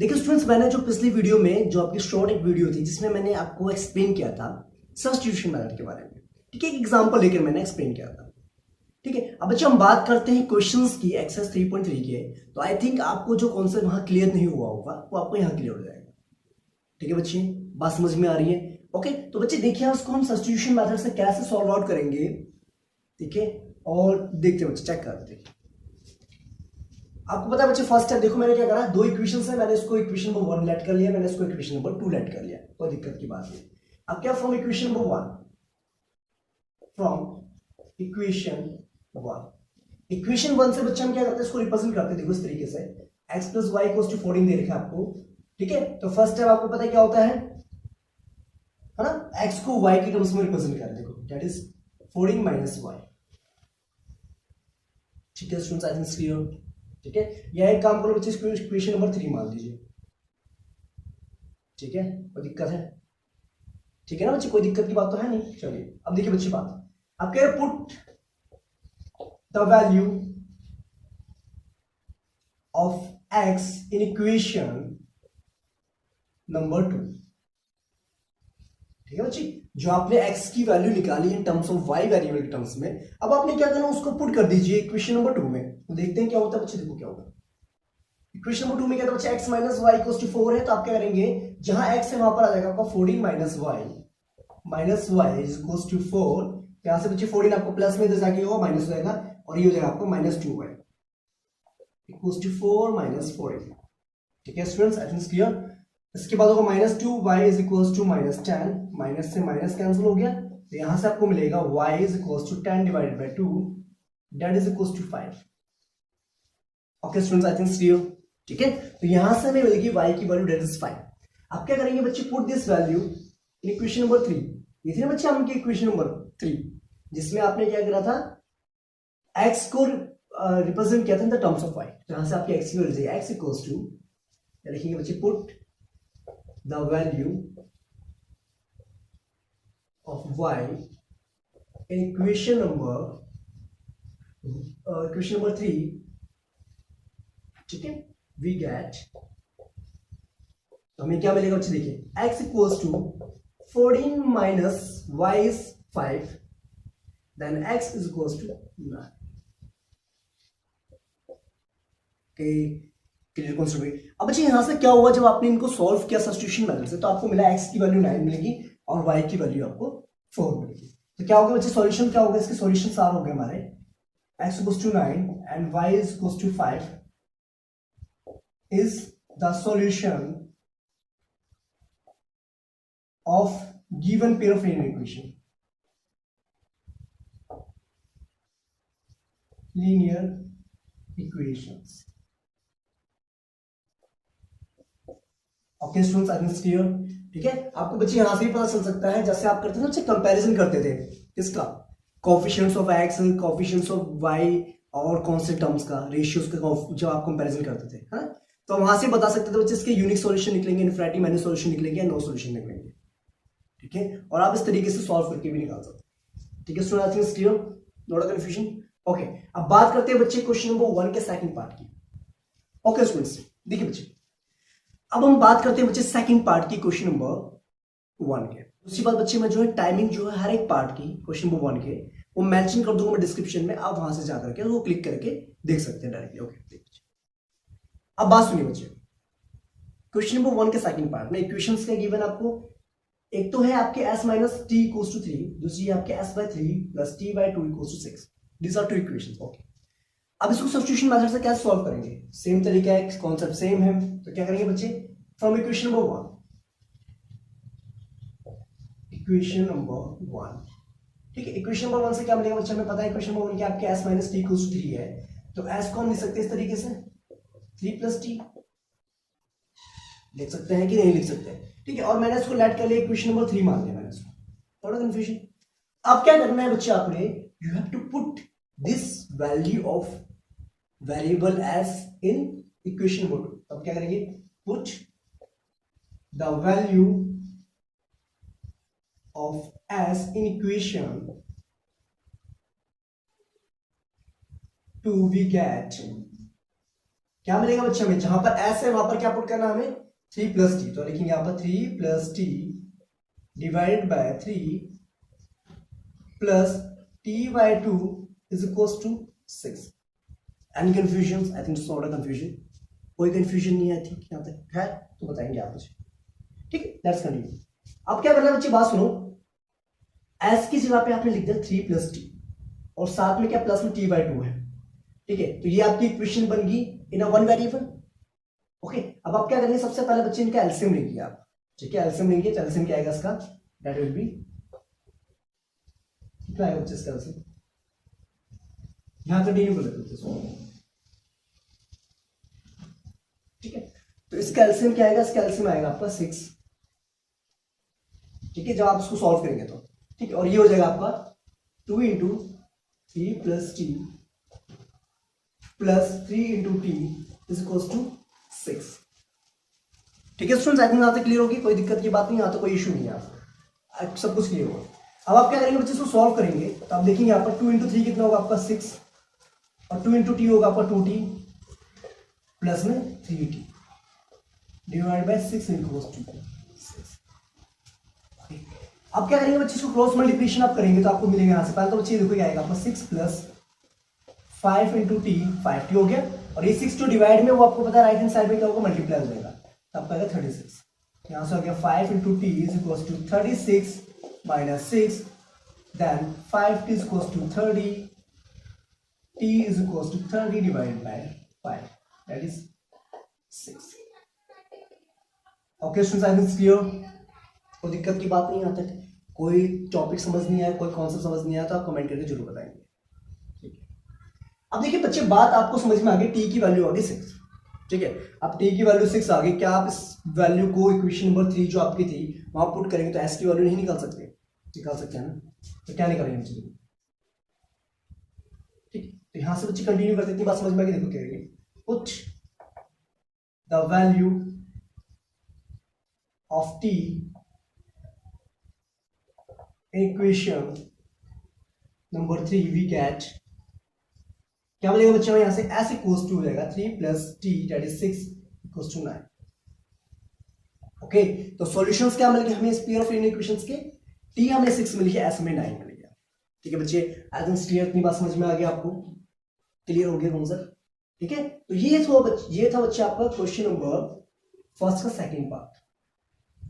देखिए स्टूडेंट्स, मैंने जो पिछली वीडियो में जो आपकी शॉर्ट एक वीडियो थी जिसमें मैंने आपको एक्सप्लेन किया था सब्स्टिट्यूशन मेथड के बारे में। ठीक है, एक एग्जांपल लेकर मैंने एक्सप्लेन किया था। ठीक है, अब बच्चे हम बात करते हैं क्वेश्चंस की एक्सरसाइज 3.3 के। तो आई थिंक आपको जो कॉन्सेप्ट वहां क्लियर नहीं हुआ होगा वो आपको यहाँ क्लियर हो जाएगा। ठीक है बच्चे, बात समझ में आ रही है? ओके, तो बच्चे देखिए उसको हम सब्स्टिट्यूशन मेथड से कैसे सॉल्व आउट करेंगे। ठीक है, और देखते हैं बच्चे, चेक करते हैं। आपको पता है बच्चे, फर्स्ट स्टेप देखो मैंने क्या करा, दो इक्वेशन है, मैंने इसको इक्वेशन नंबर 1 लेट कर लिया, मैंने इसको इक्वेशन नंबर 2 लेट कर लिया, कोई दिक्कत की बात नहीं। अब क्या, from equation number 1, from equation 1 से बच्चे हम क्या करते हैं, इसको रिप्रेजेंट करते हैं। देखो इस तरीके से x plus y equals to 14 दे रखा है आपको। ठीक है, तो फर्स्ट स्टेप आपको पता है क्या होता है ना, x को y के टर्म्स में रिप्रेजेंट कर, देखो दैट इज 14 माइनस वाई। ठीक है स्टूडेंट्स, आई थिंक क्लियर। ठीक है, या एक काम करो बच्चे, इसको इक्वेशन नंबर 3 मान लीजिए। ठीक है, कोई दिक्कत है? ठीक है ना बच्चे, कोई दिक्कत की बात तो है नहीं। चलिए अब देखिए बच्चे बात, अब कह रहे put the value of x in equation number 2। ठीक है बच्चे, जो आपने x की वैल्यू निकाली इन टर्म्स ऑफ y वेरिएबल के टर्म्स में, अब आपने क्या करना, उसको पुट कर दीजिए इक्वेशन नंबर 2 में। तो देखते हैं क्या होता है बच्चे। देखो क्या होगा, इक्वेशन नंबर 2 में क्या था बच्चे, x minus y equals to 4 है, तो आप क्या करेंगे, जहां x है वहां पर आ जाएगा आपका 14 minus y is equals to 4। यहां से बच्चे 14 आपको प्लस में इधर जाके होगा माइनस हो जाएगा, और ये हो जाएगा आपको minus 2y equals to 4 minus 14। ठीक है स्टूडेंट्स, आई थिंक क्लियर। इसके बाद होगा minus 2y is equals to minus 10, minus से माइनस कैंसिल हो गया, तो यहां से आपको मिलेगा y is equals to 10 divided by 2 that is equals to 5। Okay students, I think clear. ठीक है, तो यहां से हमें मिलेगी y की वैल्यू दैट इज 5। अब क्या करेंगे बच्चे, put this value in equation number 3। ये थी ना बच्चे हमकी इक्वेशन नंबर 3, जिसमें आपने क्या करा था, x को रिप्रेजेंट किया था in the terms of y। जहां से आपकी x की वैल्यू जाएगी, x इक्वल्स टू, लिखेंगे बच्चे, put the value of y in equation number 3। ठीक है, वी गेट, तो हमें क्या मिलेगा बच्चे, देखिए x equals to 14 minus y is 5, then x is equals to 9। Clear concept. अब बच्चे यहां से क्या हुआ, जब आपने इनको सॉल्व किया सब्स्टिट्यूशन मेथड से, तो आपको मिला x की वैल्यू 9 मिलेगी और y की वैल्यू आपको 4 मिलेगी। तो क्या होगा बच्चे, सॉल्यूशन क्या होगा, इसके सॉल्यूशन सारे हो गए हमारे, x equals to 9 and y is equals to 5 is the solution of given pair of linear equation. Linear equations. Okay students, I think it's clear. ठीक है, आपको बच्चे यहां से भी पता चल सकता है, जैसे आप करते थे ना बच्चे, कंपैरिजन करते थे किसका, coefficients of x, coefficients of y और कौन से टर्म्स का, रेशियोज का जब आप कंपैरिजन करते थे, हाँ, तो वहां से बता सकते थे बच्चे इसके यूनिक सॉल्यूशन निकलेंगे, इनफिनिटी माइनस सॉल्यूशन निकलेंगे, नो सॉल्यूशन निकलेंगे। ठीक है, और आप इस तरीके से सॉल्व करके भी निकाल सकते। ठीक है स्टूडेंट, आई think clear, note confusion. Okay, अब बात करते हैं बच्चे क्वेश्चन नंबर 1 के सेकंड पार्ट की। ओके स्टूडेंट्स, देखिए बच्चे, अब हम बात करते हैं बच्चे सेकंड पार्ट की क्वेश्चन नंबर 1 के। उसके बाद बच्चे मैं जो है टाइमिंग जो है हर एक पार्ट की क्वेश्चन नंबर 1 के वो मेंशन कर दूंगा मैं डिस्क्रिप्शन में, आप वहां से जाकर के वो क्लिक करके देख सकते हैं डायरेक्टली। ओके, अब बात सुनिए बच्चे, क्वेश्चन नंबर 1 के सेकंड पार्ट में इक्वेशंस क्या गिवन आपको, एक तो है आपके s minus t equals to 3, दूसरी है आपके s by 3 plus t by 2 equals to 6। These are two equations. Okay, अब इसको सब्स्टिट्यूशन मेथड से क्या सॉल्व करेंगे, सेम तरीका है, कॉन्सेप्ट सेम है, तो क्या करेंगे बच्चे, फ्रॉम इक्वेशन नंबर 1, ठीक है, इक्वेशन नंबर 1 से क्या मिलेगा बच्चे, हमें पता है इक्वेशन नंबर 1 क्या आपके s minus t equals to 3 है, तो s को हम लिख सकते हैं इस तरीके से 3 प्लस टी, लिख सकते हैं कि नहीं लिख सकते हैं। ठीक है, और मैंने इसको लेट कर लिया, इक्वेशन नंबर 3 मान लिया मैंने इसको, थोड़ा कंफ्यूजन। अब क्या करना है बच्चे, आपने you have to put this value of variable s in equation number 2। अब क्या करेंगे, put the value of s in equation 2 we get क्या मिलेगा बच्चे हमें, जहां पर एस है वहां पर क्या पुट करना है हमें 3 प्लस टी, तो लिखेंगे यहाँ पर 3 plus t divided by 3 plus t by 2 is equals to 6। Any confusion? I think it's not a confusion, कोई कंफ्यूजन नहीं है आई थिंक यहाँ तक है तो बताएंगे आप मुझे, ठीक है। Let's continue. अब क्या करना है बच्चे, बात सुनो, एस की जगह पे आपने लिख दिया 3 प्लस टी और साथ में क्या प्लस में टी बाय 2 है, ठीक है। तो ये आपकी इक्वेशन बन गई इन अ वन वेरिएबल, ओके। अब आप क्या करेंगे, सबसे पहले बच्चे इनका एलसीएम लेंगे आप, ठीक है। एलसीएम लेंगे तो एलसीएम क्या आएगा इसका, दैट विल बी, कितना आएगा बच्चे इसका एलसीएम, यहां कंटिन्यू कर लेते हैं, ठीक है। तो इसका एलसीएम क्या आएगा, इसका एलसीएम आएगा आपका 6, ठीक है, जब आप इसको सॉल्व करेंगे तो, ठीक है। और ये हो जाएगा आपका 2 into 3 plus t plus 3 into t is equal to 6, ठीक है स्टूडेंट्स। आई थिंक यहां तक क्लियर होगी, कोई दिक्कत की बात नहीं, यहां तो कोई इशू नहीं है, सब कुछ क्लियर होगा। अब आप क्या करेंगे बच्चे, इसको सॉल्व करेंगे तो आप देखेंगे यहाँ पर 2 इंटू 3 कितना होगा आपका 6 और 2 इंटू टी होगा आपका 2t प्लस में 3t divide by 6 equals to 6। अब क्या करेंगे बच्चे, इसको क्रॉस मल्टीप्लिकेशन आप करेंगे तो आपको मिलेगा यहाँ से, पहले तो बच्चे देखो क्या आएगा आपका 6 प्लस 5 इंटू टी, 5t हो गया, और ये 6 जो डिवाइड में वो आपको पता है राइट हैंड साइड में क्या होगा, मल्टीप्लाई हो जाएगा, तो आपका आएगा 36। यहाँ से हो गया 5 into t is equal to 36 minus 6, then 5t is equal to 30, t is equal to 30 divide by 5, that is 6। Okay students, I think clear, कोई दिक्कत की बात नहीं, यहाँ तक कोई टॉपिक समझ नहीं आया, कोई कॉन्सेप्ट समझ नहीं आया तो आप कमेंट करके जरूर बताएंगे, ठीक है। अब देखिए बच्चे, बात आपको समझ में आ गई, टी की वैल्यू आ गई 6, ठीक है। अब टी की वैल्यू 6 आ गई, क्या आप इस वैल्यू को इक्वेशन नंबर 3 जो आपकी थी वहां पुट करेंगे तो एस की वैल्यू नहीं निकाल सकते, निकाल सकते हैं ना, तो क्या निकालेंगे बच्चे, ठीक। तो यहां से बच्चे कंटिन्यू करते, इतनी बात समझ में आ गई, देखो क्या करेंगे, put the value of t equation number 3 we get, क्या मिलेगा बच्चों यहां से, एस इक्वल्स टू हो जाएगा 3 plus t that is 6 equals to 9, okay. तो सॉल्यूशंस क्या मिल गए हमें इस पेयर ऑफ लीनियर इक्वेशंस के, टी हमें 6 मिल गया, एस हमें 9 मिल गया, ठीक है बच्चे। आई थिंक क्लियर, इतनी बात समझ में आ गया आपको, क्लियर हो गया कॉन्सेप्ट, ठीक है। तो ये था बच्चे आपका क्वेश्चन नंबर फर्स्ट का सेकंड पार्ट,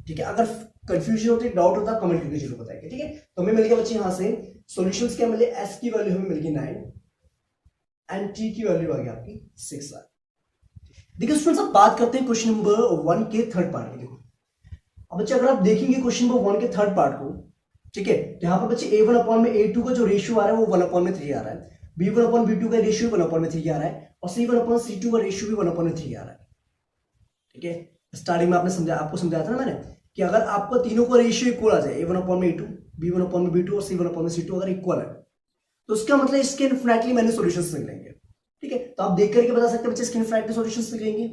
ठीक है। अगर कंफ्यूजन होती है, डाउट होता है, कमेंट करके जरूर बताएंगे, ठीक है। तो हमें मिल गया बच्चे यहाँ से सॉल्यूशंस क्या मिले, एस की वैल्यू हमें मिल गई 9 एंड टी की वैल्यू आ गई आपकी 6। देखिए स्टूडेंट्स, अब बात करते हैं क्वेश्चन नंबर 1 के थर्ड पार्ट की। देखो अब बच्चे, अगर आप देखेंगे क्वेश्चन नंबर 1 के थर्ड पार्ट को, ठीक है, तो यहाँ पर बच्चे a1 अपॉन में a2 का जो रेशियो आ रहा है वो 1 अपॉन में 3 आ रहा है, b1 अपॉन b2 का रेशियो 1 अपॉन में 3 आ रहा है, और c1 अपॉन c2 का रेशियो भी 1 अपॉन में 3 आ रहा है, ठीक है। स्टार्टिंग में आपको समझाया था ना मैंने कि अगर आपको तीनों का रेशियो इक्वल आ जाए, a1 अपॉन में a2, b1 अपॉन में b2 और c1 अपॉन में c2 अगर इक्वल है तो उसका मतलब इसके इनफिनिटली मैंने सॉल्यूशंस निकलेंगे, ठीक है। तो आप देख करके बता सकते हैं बच्चे इसके इनफिनिटली सॉल्यूशंस निकलेंगे,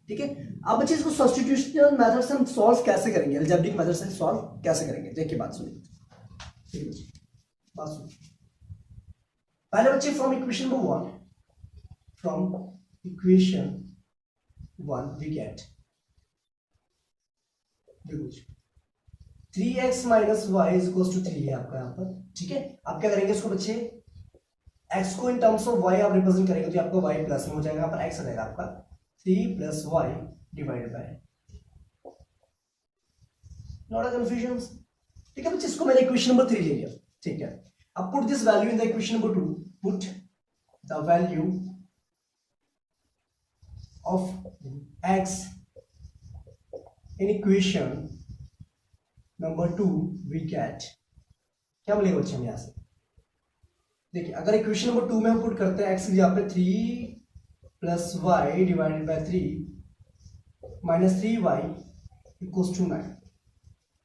ठीक है। अब बच्चे इसको सब्स्टिट्यूशनल मेथड से हम सॉल्व कैसे करेंगे, अलजेब्रिक मेथड से सॉल्व कैसे करेंगे, देखिए बात सुनिए, ठीक है बच्चे, बात सुनिए। पहले बच्चे from equation number 1 we get, देखो 3x minus y is equal to 3 है आपका यहाँ पर, ठीक है। आप क्या करेंगे इसको बच्चे, x को इन टर्म्स ऑफ y आप रिप्रेजेंट करेंगे तो आपका y प्लस में हो जाएगा, यहाँ पर x आ जाएगा आपका 3 plus y divided by, not a confusion, ठीक है बच्चे। इसको मैंने इक्वेशन नंबर 3 ले लिया, ठीक है। अब put this value in the equation number 2, put the value of x in equation number 2 we get, क्या मिलेगा बच्चे हमें यहां से, देखिए अगर इक्वेशन नंबर 2 में हम पुट करते हैं x यहाँ पे 3 plus y divided by 3 minus 3y equals to 9,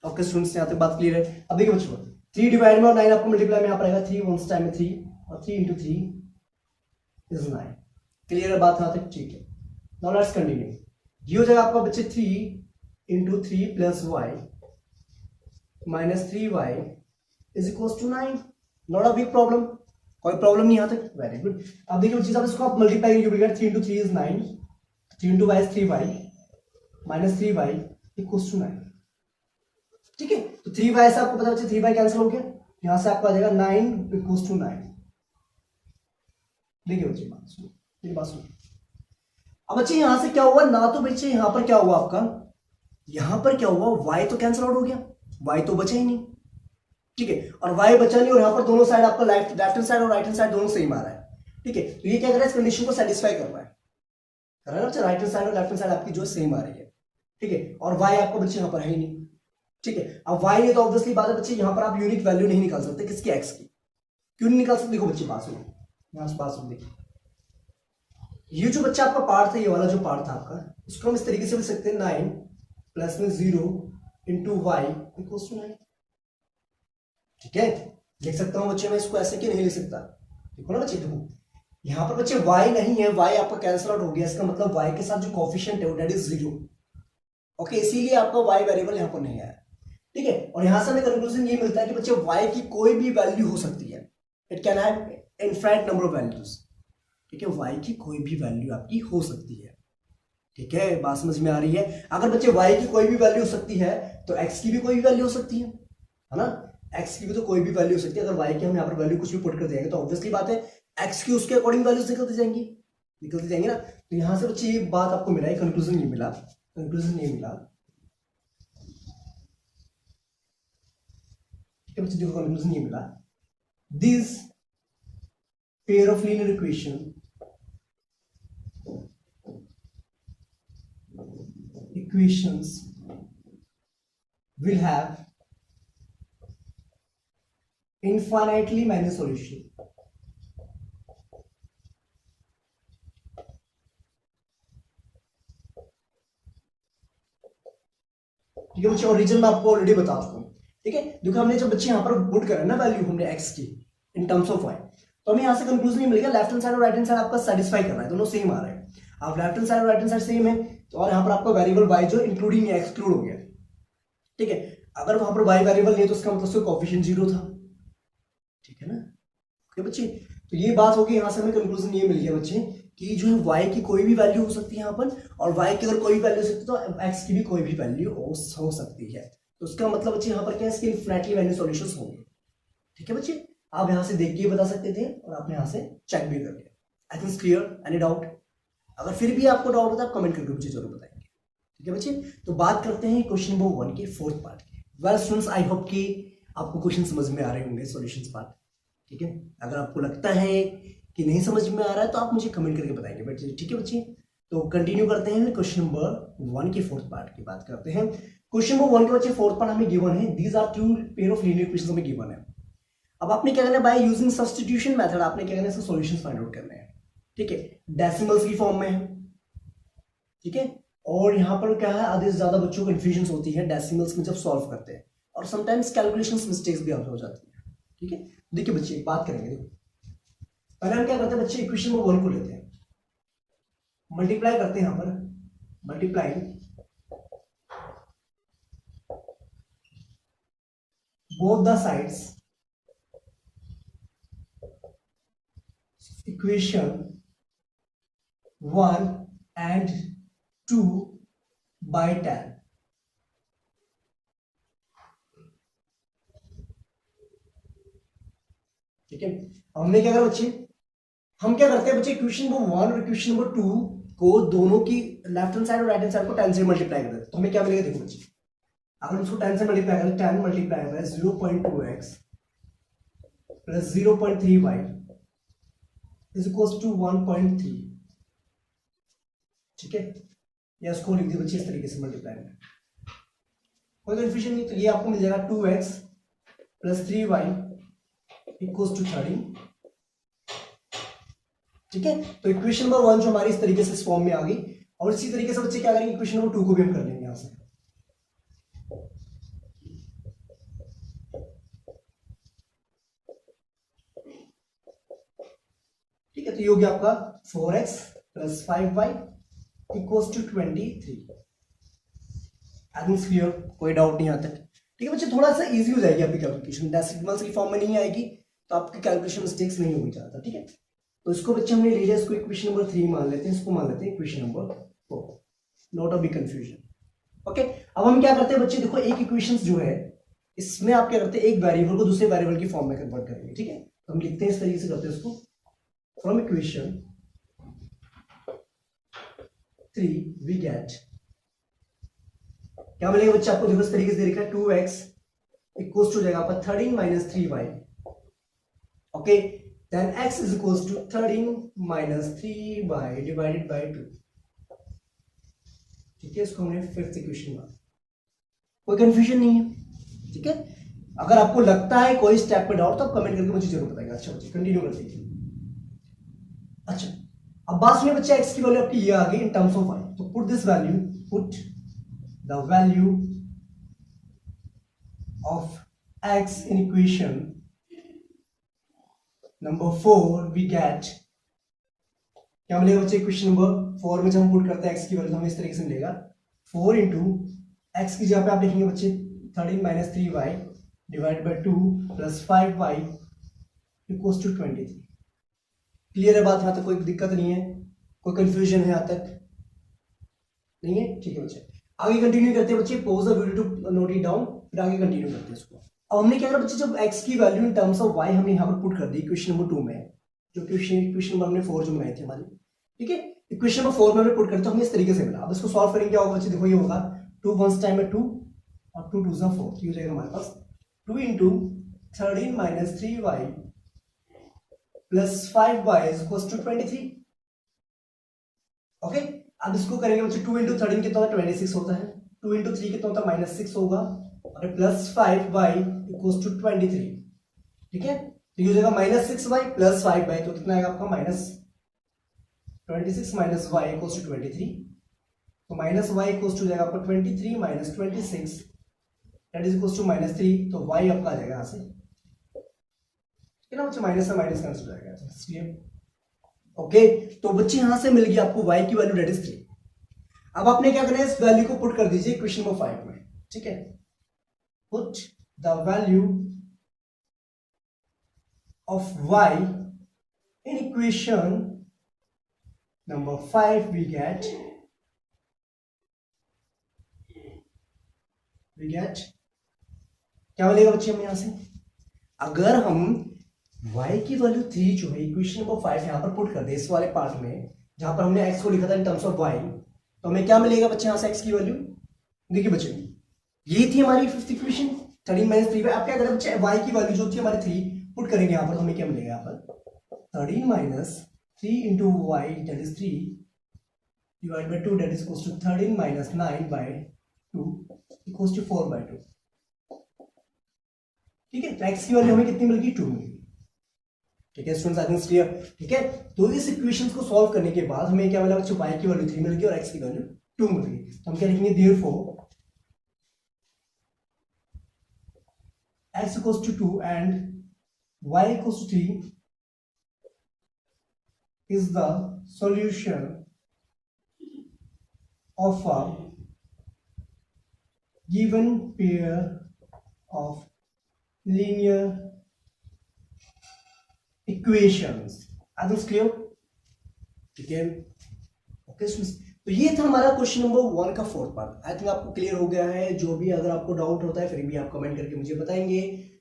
okay students, यहाँ तक बात क्लियर है। अब देखिए बच्चों, 3 डिवाइड में और 9 आपको मल्टीप्लाई में यहाँ पर आएगा, 3 वंस टाइम में 3 और 3 इंटू 3 इज 9, क्लियर है बात यहाँ तक, ठीक है। नाउ लेट्स कंटिन्यू, ये हो जाएगा आपका बच्चे 3 into 3 plus y minus 3y is equals to 9, not a big problem, कोई प्रॉब्लम नहीं यहाँ तक, वेरी गुड। अब देखिए चीज, आप इसको आप मल्टीप्लाई करेंगे, 3 into 3 is 9 3 into y 3y minus 3y equals to 9। ठीक है, तो 3y से आपको पता बच्चे 3y कैंसिल हो गया, यहां से आपको आ जाएगा 9 इक्वल्स टू 9। देखिए बच्चे बात सुनो, मेरी बात सुनो। अब बच्चे यहां से क्या हुआ ना, तो बच्चे यहां पर क्या हुआ आपका, यहां पर क्या हुआ y तो कैंसिल आउट हो गया, y तो बचा ही नहीं। ठीक है, और y बचा नहीं, और यहां पर दोनों साइड आपका लेफ्ट हैंड साइड और राइट हैंड साइड दोनों सेम आ रहा है। ठीक है, तो ये क्या कर रहा है, इस कंडीशन को सेटिस्फाई कर रहा है ना बच्चे, राइट हैंड साइड और लेफ्ट हैंड साइड आपकी जो सेम आ रही है। ठीक है, और y आपका बच्चे यहां पर है ही नहीं। ठीक है, अब y है तो ऑब्वियसली बात है बच्चे, यहां पर आप यूनिक वैल्यू नहीं निकाल सकते, किसकी, x की। क्यों नहीं निकाल सकते, देखो बच्चे बात सुनो, यहां से बात सुन देखिए, ये जो बच्चा आपका पार्ट था, ये वाला जो पार्ट था आपका, इसको हम इस तरीके से लिख सकते हैं 9 प्लस में 0 इंटू वाई इक्वल्स टू 9। ठीक है, लिख सकता हूं बच्चे मैं इसको ऐसे क्यों नहीं लिख सकता, देखो ना बच्चे, देखो यहां पर बच्चे y नहीं है, y आपका कैंसिल आउट हो गया, इसका मतलब y के साथ जो कोफिशिएंट है वो दैट इज 0। ओके, इसीलिए आपका y वेरिएबल यहां पर नहीं आया। ठीक है, और यहां से हमें कंक्लूजन ये मिलता है कि बच्चे y की कोई भी वैल्यू हो सकती है, it can have infinite number of values. ठीक है, y की कोई भी वैल्यू आपकी हो सकती है। ठीक है, बात समझ में आ रही है। अगर बच्चे y की कोई भी वैल्यू हो सकती है तो x की भी कोई भी वैल्यू हो सकती है ना, x की भी तो कोई भी वैल्यू हो सकती है। अगर y की हम यहाँ पर वैल्यू कुछ भी पुट कर देंगे तो ऑब्वियसली बात है x की उसके अकॉर्डिंग वैल्यूज निकलती जाएंगी ना। तो यहां से बच्चे ये बात आपको मिला, कंक्लूजन ये मिला, ठीक है बच्चे, देखो कंक्लूजन ये मिला, this pair of linear equations will have infinitely many solutions। ठीक है बच्चे, और रीजन मैं आपको ऑलरेडी बता चुका हूं। ठीक है, देखो हमने जब बच्चे यहां पर पुट करा ना वैल्यू हमने x की इन टर्म्स ऑफ y, तो हमें यहां से कंक्लूजन ये मिल गया, लेफ्ट हैंड साइड और राइट हैंड साइड आपका सेटिस्फाई कर रहा है, दोनों सेम आ रहे हैं। अब लेफ्ट हैंड साइड और राइट हैंड साइड सेम है, तो और यहां पर आपका वेरिएबल y जो इंक्लूडिंग या एक्सक्लूड हो गया। ठीक है, अगर वहां पर y वेरिएबल नहीं है तो उसका मतलब उसका कोएफिशिएंट 0 था। ठीक है ना, ओके बच्चे, तो ये बात होगी, यहां से हमें कंक्लूजन ये मिल गया बच्चे कि जो है y की कोई भी वैल्यू हो सकती है यहाँ पर, और y की अगर कोई भी वैल्यू हो सकती है तो x की भी कोई भी वैल्यू हो सकती है। तो उसका मतलब बच्चे यहाँ पर क्या है, इसके इनफिनिटली मैनी सॉल्यूशंस होंगे। ठीक है बच्चे, आप यहां से देख के बता सकते थे और आपने यहां से चेक भी कर लिया। आई थिंक क्लियर, एनी डाउट? अगर फिर भी आपको डाउट होता है आप कमेंट करके मुझे जरूर बताएंगे। ठीक है बच्चे, तो बात करते हैं क्वेश्चन नंबर 1 के फोर्थ पार्ट के। वेल स्टूडेंट्स, आई होप कि आपको क्वेश्चन समझ में आ रहे होंगे, सॉल्यूशंस पार्ट। ठीक है, अगर आपको लगता है कि नहीं समझ में आ रहा है तो आप मुझे कमेंट करके बताएंगे बच्चे। ठीक है बच्चे, तो कंटिन्यू करते हैं क्वेश्चन नंबर 1 के फोर्थ पार्ट की बात करते हैं। क्वेश्चन नंबर 1 के बच्चे फोर्थ पार्ट हमें गिवन है, these are two pair of linear equations हमें गिवन है। अब आपने क्या करना है, बाय यूजिंग सब्स्टिट्यूशन मेथड आपने क्या करना है, इसके सॉल्यूशंस फाइंड आउट करने हैं। ठीक है, डेसिमल्स की फॉर्म में है। ठीक है, और यहां पर क्या है, आधे से ज्यादा बच्चों को कंफ्यूजन होती है डेसिमल्स में जब सॉल्व करते हैं, और समटाइम्स कैलकुलेशंस मिस्टेक्स भी हो जाती है। ठीक है, देखिए बच्चे एक बात करेंगे, देखो पहले हम क्या करते हैं बच्चे, इक्वेशन नंबर 1 को लेते हैं, मल्टीप्लाई करते हैं, यहां पर multiply both the sides equation 1 and 2 by 10। ठीक है, हमने क्या करा बच्चे, हम क्या करते हैं बच्चे, इक्वेशन नंबर 1 और इक्वेशन नंबर 2 को दोनों की लेफ्ट हैंड साइड और राइट हैंड साइड को 10 से मल्टीप्लाई कर देते हैं, तो हमें क्या मिलेगा, देखो बच्चे, अगर हम इसको 10 से मल्टीप्लाई करें, 10 multiply by 0.2x plus 0.3y is equals to 1.3। ठीक है, या इसको लिख दिए बच्चे इस तरीके से मल्टीप्लाई में, कोई कंफ्यूजन नहीं। तो ये आपको मिल जाएगा 2x plus 3y equals to 13। ठीक है, तो इक्वेशन नंबर 1 जो हमारी इस तरीके से इस फॉर्म में आ गई, और इसी तरीके से बच्चे क्या करेंगे, इक्वेशन नंबर 2 को भी हम कर लेंगे यहां से। ठीक है, तो ये हो गया आपका 4x plus 5y equals to 23। I think clear, कोई डाउट नहीं आता। ठीक है बच्चे, थोड़ा सा इजी हो जाएगी आपकी कैलकुलेशन, डेसिमल्स की फॉर्म में नहीं आएगी तो आपकी कैलकुलेशन मिस्टेक्स नहीं होगी ज्यादा। ठीक है, तो इसको बच्चे हमने ले लिया, इसको इक्वेशन नंबर 3 मान लेते हैं, इसको मान लेते हैं equation number not a big confusion. Okay, अब हम क्या करते हैं बच्चे, देखो एक इक्वेशन जो है इसमें आप क्या करते हैं, एक वेरिएबल को दूसरे वेरिएबल की फॉर्म में कन्वर्ट करेंगे। ठीक है, तो हम लिखते हैं इस तरीके से करते हैं इसको, फ्रॉम इक्वेशन 3 वी गेट, क्या मिलेगा बच्चे आपको, देखो इस तरीके से दे रखा है 2x इक्वल्स टू हो जाएगा आपका 13 minus 3y। Okay, then x is equals to 13 minus 3y divided by 2। ठीक है, इसको हमने फिफ्थ इक्वेशन में, कोई कंफ्यूजन नहीं है। ठीक है, अगर आपको लगता है कोई स्टेप पे डाउट तो आप कमेंट करके मुझे जरूर बताएगा। अच्छा बच्चे कंटिन्यू करते हैं। अच्छा, अब बात सुनिए बच्चे, x की वैल्यू आपकी ये आ गई इन टर्म्स ऑफ y, तो put this value, put the value of x in equation number 4 we get, क्या मिलेगा बच्चे इक्वेशन नंबर 4 में जब हम पुट करते हैं x की वैल्यू, हमें इस तरीके से मिलेगा 4 इंटू x की जगह पे आप लिखेंगे बच्चे 13 minus 3y divide by 2 plus 5y equals to 23। Clear है बात, यहां तक कोई दिक्कत नहीं है, कोई कंफ्यूजन है यहां तक नहीं है? ठीक है बच्चे, आगे कंटिन्यू करते हैं बच्चे, pause the video to note it down, फिर आगे कंटिन्यू करते हैं इसको। अब हमने क्या करा बच्चे, जब x की value in terms of y हमने यहां पर पुट कर दी इक्वेशन नंबर 2 में, जो इक्वेशन नंबर हमने 4 जो बनाई थी हमारी। ठीक है, इक्वेशन नंबर 4 में हमने पुट कर, तो हमें इस तरीके से मिला। अब इसको सॉल्व करेंगे, क्या होगा बच्चे, देखो ये होगा 2 1 टाइम में 2 और 2 2 4, तो ये हो जाएगा हमारे पास 2 into 13 minus 3y plus 5y is equal to 23। Okay, अब इसको करेंगे बच्चे, 2 इंटू 13 कितना होता है, 26 होता है, 2 इंटू 3 कितना होता है, माइनस 6 होगा, और प्लस 5y इक्वल टू 23। ठीक है, तो ये हो जाएगा माइनस 6y प्लस 5y, तो कितना आएगा आपका, minus 26 minus y equal to 23, तो माइनस y इक्वल टू जाएगा आपका 23 minus 26 that is equal to minus 3, तो y आपका आ जाएगा यहाँ से, ना बच्चे, माइनस से माइनस कैंसिल हो जाएगा, इसलिए ओके। तो बच्चे यहां से मिल गई आपको y की वैल्यू दैट इज 3। अब आपने क्या करना है, इस वैल्यू को पुट कर दीजिए इक्वेशन नंबर 5 में। ठीक है, put the value of y in equation number 5 we get क्या मिलेगा बच्चे हमें यहां से, अगर हम y की वैल्यू 3 जो है इक्वेशन नंबर 5 यहां पर पुट कर दे इस वाले पार्ट में जहां पर हमने x को लिखा था इन टर्म्स ऑफ y, तो हमें क्या मिलेगा बच्चे यहां से x की वैल्यू, देखिए बच्चे ये थी हमारी फिफ्थ इक्वेशन 13 माइनस 3y। आप क्या करें बच्चे, y की वैल्यू जो थी हमारी 3 पुट करेंगे यहां पर, हमें क्या मिलेगा यहाँ पर 13 minus 3 into y that is 3 divide by 2 that is equals to 13 minus 9 by 2 equals to 4 by 2। ठीक है, तो x की वैल्यू हमें कितनी मिल गई, 2 मिल गई। ठीक है स्टूडेंट्स, आई थिंक क्लियर। ठीक है, तो इस इक्वेशंस को सॉल्व करने के बाद हमें क्या मिला बच्चों, y की वैल्यू 3 मिल गई और x की वैल्यू 2 मिल गई। तो हम क्या लिखेंगे, therefore x equals to 2 and y equals to 3 is the solution of a given pair of linear equations। I think it's clear? ठीक है, ओके स्टूडेंट्स, तो ये था हमारा क्वेश्चन नंबर 1 का फोर्थ पार्ट। आई थिंक आपको क्लियर हो गया है। जो भी अगर आपको डाउट होता है फिर भी आप कमेंट करके मुझे बताएंगे,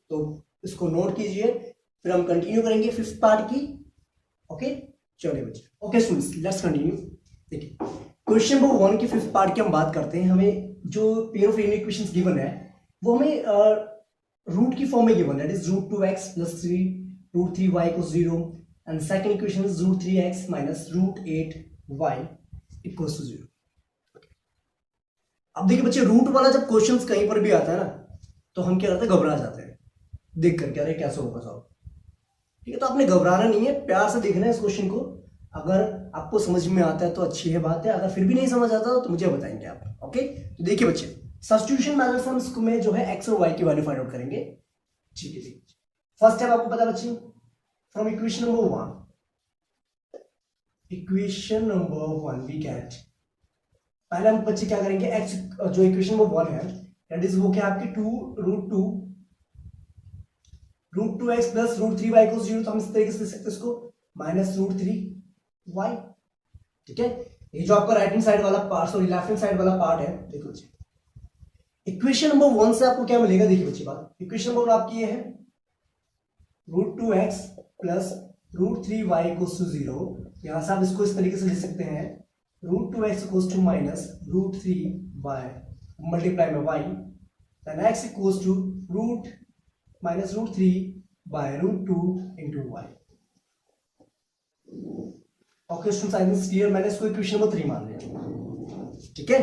तो इसको नोट कीजिए, फिर हम कंटिन्यू करेंगे फिफ्थ पार्ट की। ओके चलिए बच्चे, ओके स्टूडेंट्स लेट्स कंटिन्यू। देखिए क्वेश्चन नंबर 1 की फिफ्थ पार्ट की हम बात करते हैं। हमें जो pair of linear equations given है वो हमें रूट की फॉर्म में गिवन है, that is root 2x plus 3 root 3y equals 0 and second equation is root 3x minus root 8y equals to 0। अब देखिए बच्चे, रूट वाला जब क्वेश्चंस कहीं पर भी आता है ना तो हम क्या करते हैं, घबरा जाते हैं देख करके, अरे कैसे होगा साहब। ठीक है, तो आपने घबराना नहीं है, प्यार से देखना है इस क्वेश्चन को। अगर आपको समझ में आता है तो अच्छी है बात है, अगर फिर भी नहीं समझ आता तो मुझे बताएंगे आप। ओके, तो देखिए बच्चे, सब्स्टिट्यूशन मेथड से हम इसमें जो है x और y की वैल्यू फाइंड आउट करेंगे। ठीक है, फर्स्ट स्टेप आपको पता बच्चे, from equation number 1 we get, पहले हम बच्चे क्या करेंगे, x जो इक्वेशन नंबर 1 है दैट इज वो क्या आपकी 2 root 2x plus root 3y equals 0, तो हम इस तरीके से लिख सकते हैं इसको माइनस रूट 3y। ठीक है, ये जो आपका राइट हैंड साइड वाला part, sorry left hand side वाला पार्ट है, देखो बच्चे इक्वेशन नंबर 1 से आपको क्या मिलेगा, देखिए बच्चे बात, इक्वेशन नंबर 1 आपकी ये है √2x plus √3y equals to 0। यहां से आप इसको इस तरीके से लिख सकते हैं √2x equals to minus √3y multiply में y, then x equals to minus √3 by √2 into y। Okay students, I think clear. मैंने इसको इक्वेशन नंबर 3 मान लिया, ठीक है।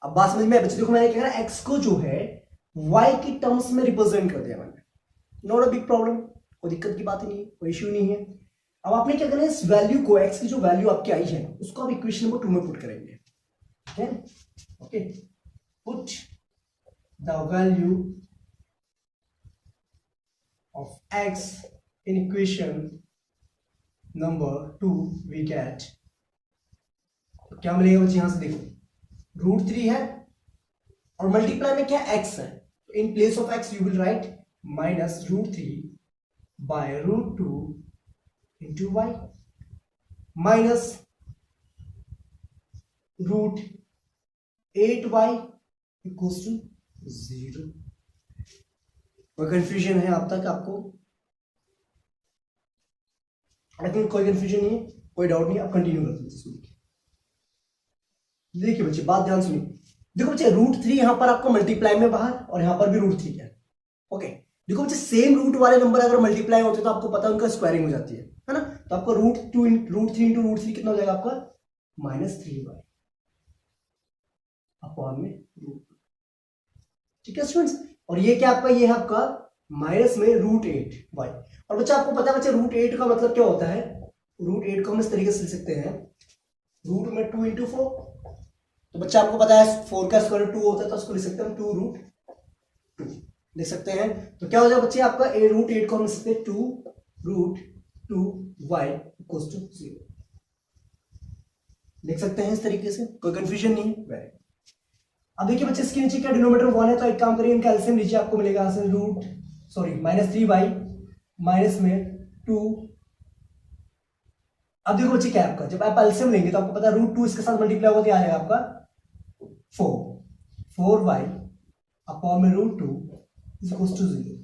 अब बात समझ में बच्चे, देखो मैंने क्या करा, x को जो है y की टर्म्स में रिप्रेजेंट कर दिया मैंने, नॉट अ बिग प्रॉब्लम, कोई दिक्कत की बात ही नहीं है, कोई इश्यू नहीं है। अब आपने क्या करना है, इस वैल्यू को, x की जो वैल्यू आपकी आई है उसको आप इक्वेशन नंबर 2 में पुट करेंगे, ठीक है। Okay, put the value of x in equation number 2 we get, तो क्या मिलेगा बच्चे, यहां से देखो √3 है और मल्टीप्लाई में क्या x है, तो in place of x you will write minus √3 by √2 into y minus √8y equals to 0। कोई कंफ्यूजन है अब तक आपको? लेकिन कोई कंफ्यूजन नहीं है, कोई डाउट नहीं, आप कंटिन्यू करते हैं। देखिए बच्चे बात ध्यान सुनिए, देखो बच्चे √3 यहां पर आपको मल्टीप्लाई में बाहर और यहां पर भी √3 है। ओके, देखो बच्चे सेम रूट वाले नंबर अगर मल्टीप्लाई होते तो आपको पता है उनका स्क्वायरिंग हो जाती है ना, तो आपका √3 इंटू √3 कितना हो जाएगा आपका -3y अपॉन में √2, ठीक है स्टूडेंट्स। और ये क्या आपका, ये है आपका माइनस में √8y। और बच्चा आपको पता है बच्चे √8 का मतलब क्या होता है, √8 को हम इस तरीके से लिख सकते हैं रूट में 2 इंटू 4, तो बच्चा आपको पता है 4 का स्क्वायर 2 होता है, तो उसको लिख सकते हैं 2√2 लिख सकते हैं। तो क्या हो जाएगा बच्चे आपका √8 को हम लिख सकते हैं 2√2y इक्वल्स टू 0 लिख सकते हैं इस तरीके से, कोई कंफ्यूजन नहीं है। वेरी, अब देखिए बच्चे इसके नीचे क्या डिनोमिनेटर 1 है, तो एक काम करिए इनका एलसीएम लीजिए, आपको मिलेगा -3y माइनस में 2। अब देखो बच्चे क्या है आपका, जब आप एलसीएम लेंगे तो आपको पता है √2 इसके साथ मल्टीप्लाई होगा तो आ जाएगा आपका 4y अपॉन में √2 इक्वल्स टू 0।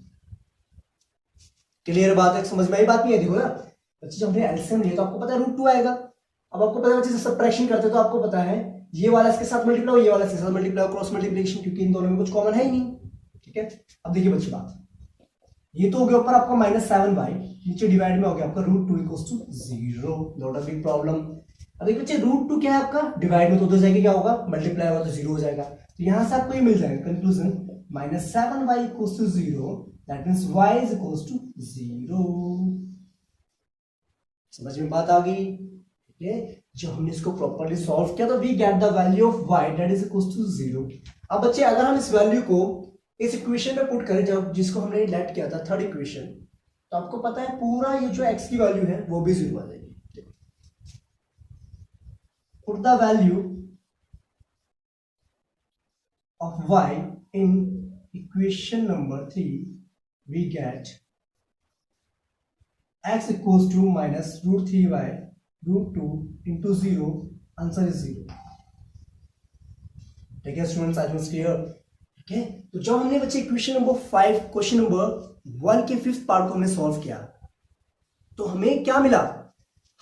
क्लियर बात है, समझ में आई बात नहीं है? देखो ना बच्चे, जब हमने एलसीएम लिया तो आपको पता है √2 आएगा। अब आपको पता है बच्चे सब्ट्रैक्शन करते तो आपको पता है ये वाला इसके साथ मल्टीप्लाई हो, ये वाला इसके साथ मल्टीप्लाई हो, क्रॉस मल्टीप्लिकेशन, क्योंकि इन दोनों में कुछ कॉमन है ही नहीं, ठीक है। अब देखिए बच्चे बात, ये तो हो गया ऊपर आपका -7y, नीचे डिवाइड में हो गया आपका √2 equals to 0, not a big problem. अब देखिए बच्चे √2 क्या है आपका, डिवाइड में तो उधर जाएगा क्या होगा, मल्टीप्लाई होगा तो 0 हो जाएगा, तो यहां से आपको ये मिल जाएगा conclusion -7y equals to 0, that means y is equals to 0। समझ में बात आ गई? ठीक है, जब हमने इसको प्रॉपर्ली सॉल्व किया तो we get the value of y that is equals to 0। अब बच्चे अगर हम इस वैल्यू को इस इक्वेशन में पुट करें, जब जिसको हमने लेट किया था थर्ड इक्वेशन, तो आपको पता है पूरा ये जो x की वैल्यू है वो भी 0 आ जाएगी। Put the value of y in equation number 3 we get x equals to minus √3y √2 into 0, answer is 0। ठीक है स्टूडेंट्स, आज में क्लियर? ठीक है, तो जब हमने बच्चे इक्वेशन नंबर 5 क्वेश्चन नंबर 1 के 5th पार्ट को हमने सॉल्व किया तो हमें क्या मिला,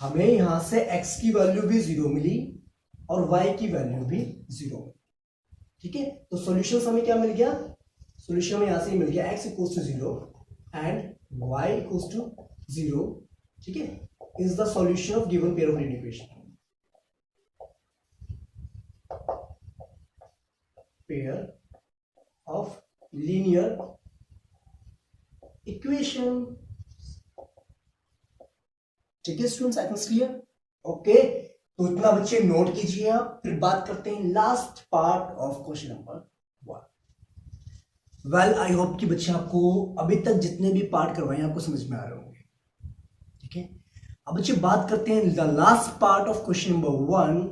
हमें यहां से x की वैल्यू भी 0 मिली और y की वैल्यू भी 0। ठीक है, तो सॉल्यूशन हमें क्या मिल गया, सॉल्यूशन में यहां से मिल गया x equals to 0 and y equals to 0। ठीक है, is the solution of given pair of linear equation, pair of linear equation। ठीक है students, I think clear? Okay, तो इतना बच्चे नोट कीजिए आप, फिर बात करते हैं last part of question number 1। Well, I hope कि बच्चे आपको अभी तक जितने भी पार्ट करवाए आपको समझ में आ रहे होंगे। ठीक है, अब बच्चे बात करते हैं the last part of question number 1,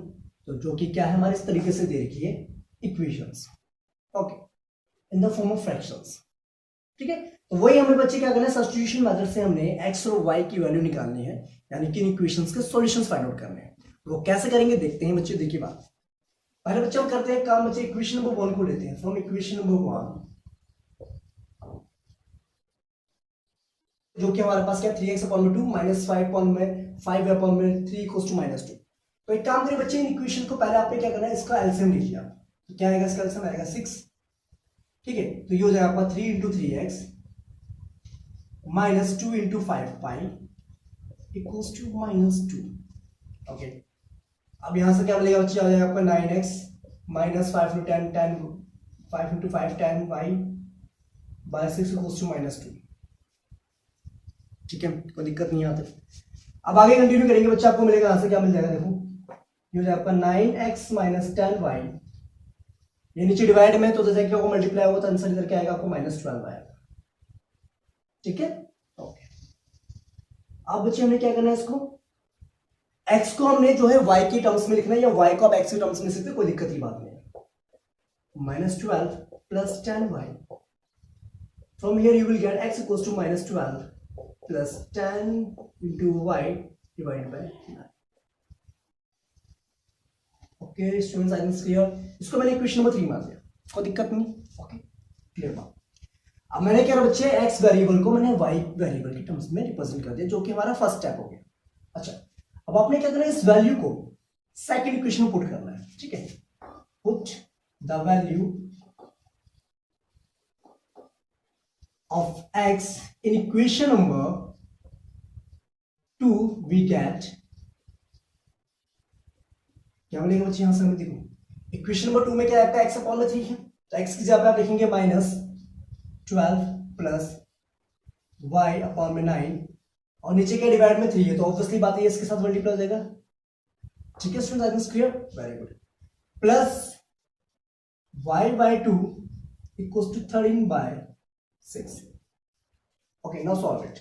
तो जो कि क्या है हमारे इस तरीके से दे रखी है equations, okay, in the form of fractions. ठीक है, तो वही हमें बच्चे क्या करना है, सब्स्टिट्यूशन मेथड से हमने x और y की वैल्यू निकालनी है, यानी कि इन इक्वेशंस के सॉल्यूशंस फाइंड आउट करने हैं। वो कैसे करेंगे देखते हैं बच्चे। देखिए बात, पहले बच्चे हम करते हैं काम बच्चे, इक्वेशन नंबर 1 को लेते हैं। फ्रॉम इक्वेशन नंबर 1, जो कि हमारे पास क्या 3x/2 माइनस 5/3 इक्वल्स टू -2। तो एक काम करिए बच्चे, इन इक्वेशन को पहले आपने क्या करना है, इसका एलसीएम लीजिए आप। तो क्या आएगा इसका एलसीएम, आएगा 6। ठीक है, तो ये हो जाएगा आपका 3 × 3x minus 2 × 5 equals to -2। Okay, अब यहां से क्या मिलेगा बच्चे, आ जाएगा आपका 9x minus 5 × 10 5 × 5 10y/6 equals to -2। ठीक है, कोई दिक्कत नहीं आती। अब आगे कंटिन्यू करेंगे बच्चे, आपको मिलेगा यहां से क्या मिल जाएगा, देखो ये हो जाएगा आपका 9x माइनस 10y, ये नीचे डिवाइड में तो जैसे क्या होगा मल्टीप्लाई होगा तो आंसर इधर क्या आएगा आपको -12 आएगा। ठीक है, ओके। अब बच्चे हमें क्या करना है, इसको x को हमने जो है y के टर्म्स में लिखना है, या y को आप x के टर्म्स में लिखते कोई दिक्कत की बात नहीं है। -12 plus 10y, from here you will get x equals to -12 plus 10 into y divided by 9। Okay students, I think clear. इसको मैंने इक्वेशन नंबर 3 मान लिया, कोई दिक्कत नहीं। ओके क्लियर बात। अब मैंने क्या बच्चे, x वेरिएबल को मैंने y वेरिएबल के टर्म्स में रिप्रेजेंट कर दिया, जो कि हमारा फर्स्ट स्टेप हो गया। अच्छा, अब आपने क्या करना है, इस वैल्यू को सेकंड इक्वेशन में पुट करना है। ठीक है, put the value of x in equation number 2 we get, क्या मिलेगा बच्चे, यहां से हमें देखो इक्वेशन नंबर 2 में क्या है, x/3 है, तो x की जगह पे आप लिखेंगे -12 प्लस y/9, और नीचे क्या डिवाइड में 3 है, तो ऑब्वियसली बात है इसके साथ मल्टीप्लाई हो जाएगा। ठीक है students, I think clear, very good. Plus y/2 equals to 13/6। Okay, now solve it.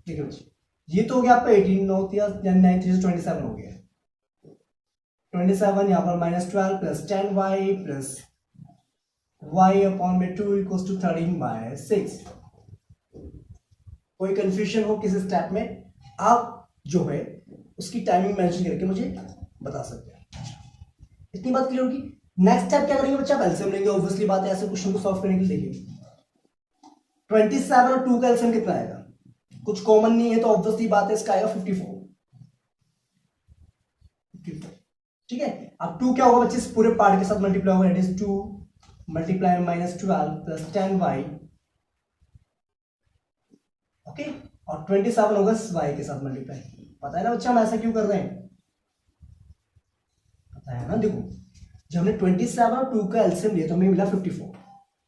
ठीक है बच्चे, ये तो हो गया आपका 18, 9 3 से 27 हो गया। 27 यहाँ पर -12 plus 10y plus y/2 equals to 13/6। कोई कंफ्यूजन हो किसी स्टेप में, आप जो है उसकी टाइमिंग मेंशन करके मुझे बता सकते हैं। इतनी बात क्लियर होगी। नेक्स्ट स्टेप क्या करेंगे बच्चा, आप एलसीएम लेंगे, ऑब्वियसली बात है, ऐसे क्वेश्चन को सॉल्व करने के लिए। देखिए 27 और 2 का एलसीएम कितना आएगा, कुछ कॉमन नहीं है तो ऑब्वियसली बात है इसका आएगा 54। ठीक है, अब 2 क्या होगा बच्चे, इस पूरे पार्ट के साथ मल्टीप्लाई होगा, it is 2 multiply -12 plus 10y। Okay, और 27 होगा y के साथ मल्टीप्लाई। पता है ना बच्चा हम ऐसा क्यों कर रहे हैं, पता है ना। देखो जब हमने 27 और 2 का एलसीएम लिया तो हमें मिला 54।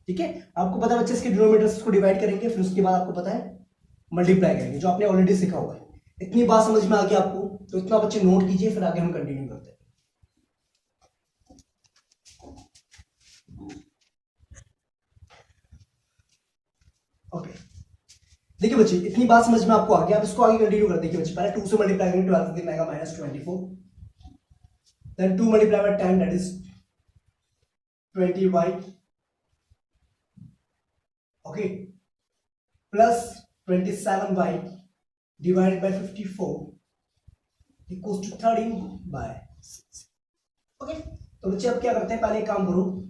ठीक है, आपको पता है बच्चे इसके डिनोमिनेटर को डिवाइड करेंगे, फिर उसके बाद आपको पता है मल्टीप्लाई करेंगे, जो आपने ऑलरेडी सीखा हुआ है। इतनी बात समझ में आ गई आपको, तो इतना बच्चे नोट कीजिए, फिर आगे हम कंटिन्यू करते हैं। ओके देखिए बच्चे, इतनी बात समझ में आपको आ गया। अब इसको आगे कंटिन्यू करते हैं। देखिए बच्चे, पहले 2 से मल्टीप्लाई करेंगे, 12 कितना आएगा -24, then 2 multiply by 10 that is 20y। Okay, plus 27y divided by 54 equals to 13/6। Okay, तो बच्चे अब क्या करते हैं, पहले एक काम करो,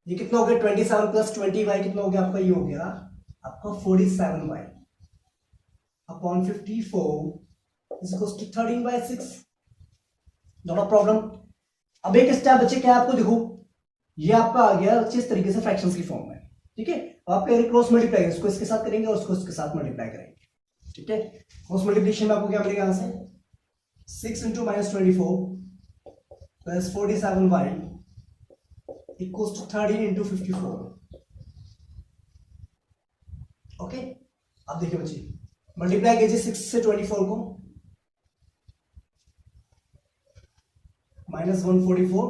ये कितना हो गया 27 प्लस 20y कितना हो गया आपका, ये हो गया आपका 47y upon 54 is equals to 13/6। Not a problem. अब एक स्टेप बच्चे क्या है, आपको देखो ये आपका आ गया बच्चे इस तरीके से फ्रैक्शंस की फॉर्म में। ठीक है, आप क्रॉस मल्टीप्लाई इसको इसके साथ करेंगे और इसको इसके साथ मल्टीप्लाई करेंगे। ठीक है, क्रॉस मल्टीप्लिकेशन में आपको क्या मिलेगा, यहां से 6 × -24 plus 47y equals to 13 × 54। Okay, अब देखिए बच्चे मल्टीप्लाई कीजिए 6 से 24 को, -144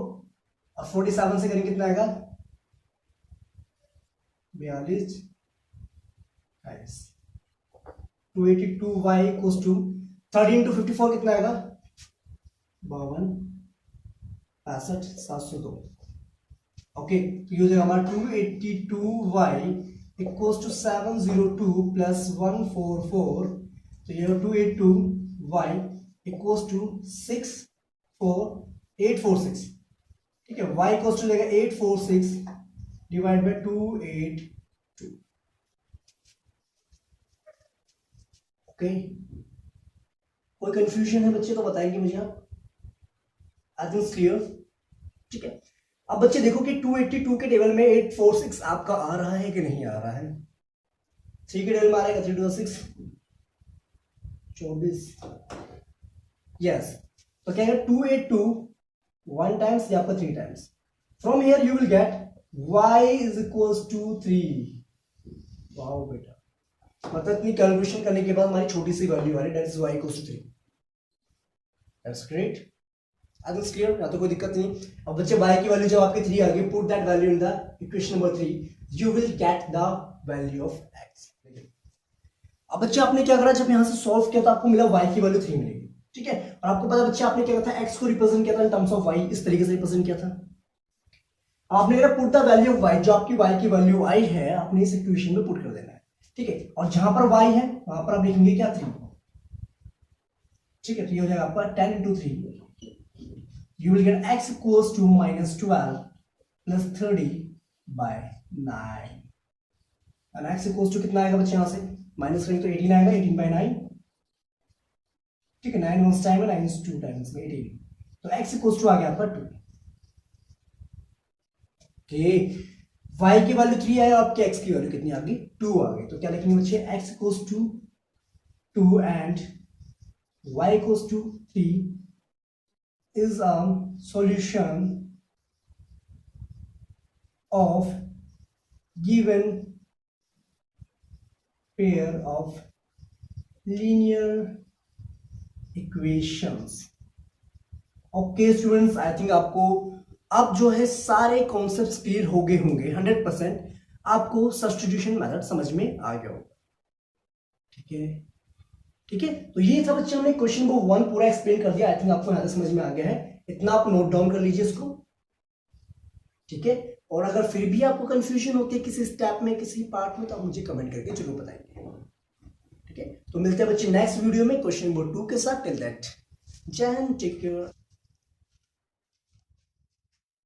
और 47 से करेंगे कितना आएगा 42, 282y इक्वल्स टू 13 × 54 कितना आएगा 52, 65, 702। ओके, तो ये हो जाएगा हमारा 282y इक्वल्स टू 702 प्लस 144, तो ये 282y इक्वल्स टू 64846, ठीक है। y इक्वल्स टू लेगा 846 डिवाइड बाय 282, ओके। कोई कंफ्यूजन है बच्चे तो बताएंगे मुझे आप। आई थिंक क्लियर, ठीक है। अब बच्चे देखो कि 282 के टेबल में 846 आपका आ रहा है कि नहीं आ रहा है। 3 के टेबल में आ रहा है 3 to 6 24, यस। तो क्या है 282 1 टाइम्स या आपका 3 times. From here you will get y is equals to 3। Wow बेटा, मतलब इतनी कैलकुलेशन करने के बाद हमारी छोटी सी वैल्यू आ रही है, that is y equals to 3। That's great, I think clear, या तो कोई दिक्कत नहीं। अब बच्चे y की वैल्यू जब आपकी 3 आ गई, put that value in the equation number 3, you will gate the value of x। अब बच्चे आपने क्या करा, जब यहां से सॉल्व किया तो आपको मिला y की वैल्यू 3 मिलेगी, ठीक है। और आपको पता बच्चे आपने क्या किया था, x को रिप्रेजेंट किया था इन टर्म्स ऑफ y, इस तरीके से रिप्रेजेंट किया था। आपने कहा put the value of y, जो आपकी y की वैल्यू आई है आपने इस इक्वेशन में पुट कर देना है, ठीक है। और जहां पर y है वहां पर आप लिखेंगे क्या 3, ठीक है। तो ये हो जाएगा आपका 10 into 3, you will get x equals to -12 plus 30 by 9, and x equals to कितना आएगा बच्चे, यहां से माइनस करेंगे तो 18 आएगा, 18 by 9, ठीक है। 9 1 टाइम है, 9 2 टाइम्स में 18, तो x equals to आ गया आपका 2, ओके। y की वैल्यू 3 है और आपके x की वैल्यू कितनी आ गई, 2 आ गई। तो क्या लिखेंगे बच्चे, x equals to 2 and y equals to 3 is a solution of given pair of linear equations। Okay students, I think आपको अब जो है सारे कॉन्सेप्ट्स क्लियर हो गए होंगे 100%। आपको सब्स्टिट्यूशन मेथड समझ में आ गया होगा, ठीक है, ठीक है। तो ये था बच्चे, हमने क्वेश्चन नंबर 1 पूरा एक्सप्लेन कर दिया। आई थिंक आपको यहां से समझ में आ गया है, इतना आप नोट डाउन कर लीजिए इसको, ठीक है। और अगर फिर भी आपको कंफ्यूजन होती है किसी स्टेप में, किसी पार्ट में, तो आप मुझे कमेंट करके जरूर बताएंगे, ठीक है। तो मिलते हैं बच्चे नेक्स्ट वीडियो में क्वेश्चन नंबर 2 के साथ। टिल दैट, जय हिंद, टेक केयर।